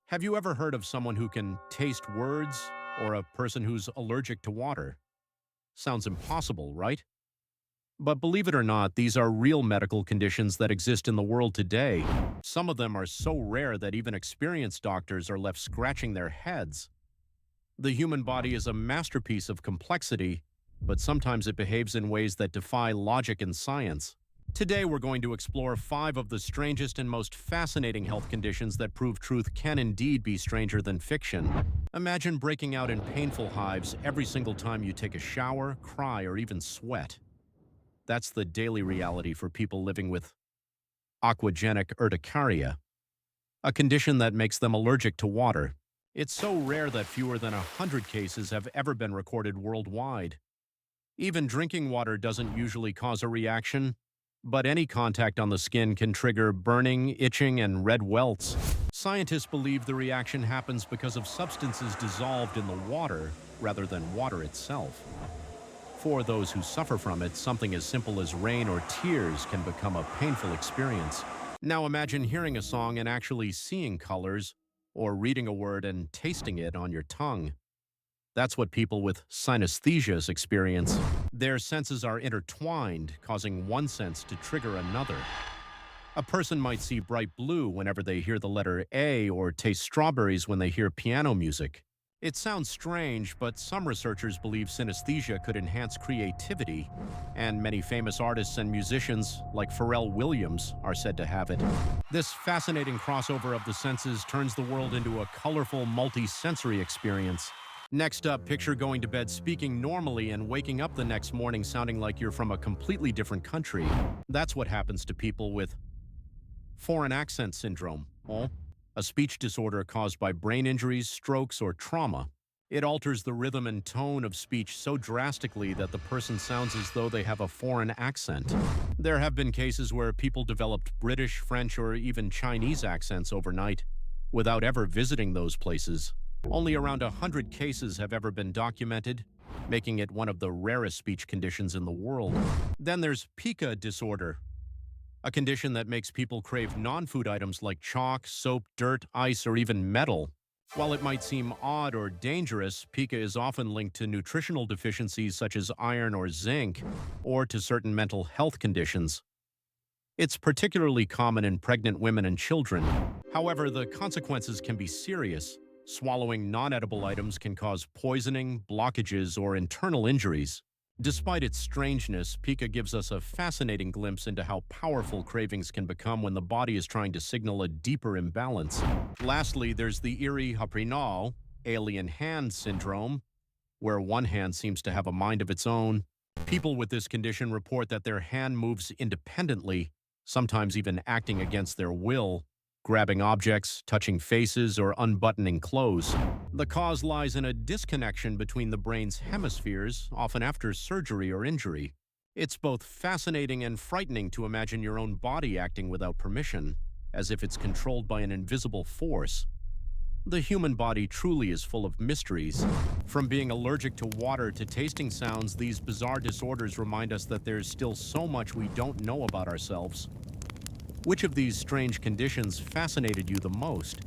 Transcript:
Have you ever heard of someone who can taste words or a person who's allergic to water? Sounds impossible, right? But believe it or not, these are real medical conditions that exist in the world today. Some of them are so rare that even experienced doctors are left scratching their heads. The human body is a masterpiece of complexity, but sometimes it behaves in ways that defy logic and science. Today, we're going to explore 5 of the strangest and most fascinating health conditions that prove truth can indeed be stranger than fiction. Imagine breaking out in painful hives every single time you take a shower, cry, or even sweat. That's the daily reality for people living with aquagenic urticaria, a condition that makes them allergic to water. It's so rare that fewer than 100 cases have ever been recorded worldwide. Even drinking water doesn't usually cause a reaction, but any contact on the skin can trigger burning, itching, and red welts. Scientists believe the reaction happens because of substances dissolved in the water rather than water itself. For those who suffer from it, something as simple as rain or tears can become a painful experience. Now imagine hearing a song and actually seeing colors, or reading a word and tasting it on your tongue. That's what people with synesthesia experience. Their senses are intertwined, causing one sense to trigger another. A person might see bright blue whenever they hear the letter A or taste strawberries when they hear piano music. It sounds strange, but some researchers believe synesthesia could enhance creativity, and many famous artists and musicians, like Pharrell Williams, are said to have it. This fascinating crossover of the senses turns the world into a colorful, multi-sensory experience. Next up, picture going to bed speaking normally and waking up the next morning sounding like you're from a completely different country. That's what happens to people with foreign accent syndrome, a speech disorder caused by brain injuries, strokes, or trauma. It alters the rhythm and tone of speech so drastically that the person sounds as though they have a foreign accent. There have been cases where people developed British, French, or even Chinese accents overnight, without ever visiting those places. Only around 100 cases have ever been documented, making it one of the rarest speech conditions in the world. Then there's Pica Disorder, a condition that makes people crave non-food items like chalk, soap, dirt, ice, or even metal. While it might seem odd or dangerous, pica is often linked to nutritional deficiencies such as iron or zinc, or to certain mental health conditions. It's particularly common in pregnant women and children. However, the consequences can be serious. Swallowing non-edible items can cause poisoning, blockages, or internal injuries. Despite its strangeness, pica gives us a fascinating glimpse into how powerful cravings can become when the body is trying to signal a deeper imbalance. Lastly, there's the eerie alien hand syndrome, where one hand seems to have a mind of its own. People with this condition report that their hand moves independently, sometimes even acting against their will, grabbing objects, touching faces, or unbuttoning clothes. The cause lies in a disconnection between the brain's hemispheres, often after surgery or injury. It's both fascinating and frightening to imagine your own body acting without permission, as if it's controlled by an invisible force. The human body truly is full of mysteries. From being allergic to water to tasting sounds, these bizarre disorders remind us that there's still so much we don't know about ourselves. Which of these strange conditions fascinated you the most?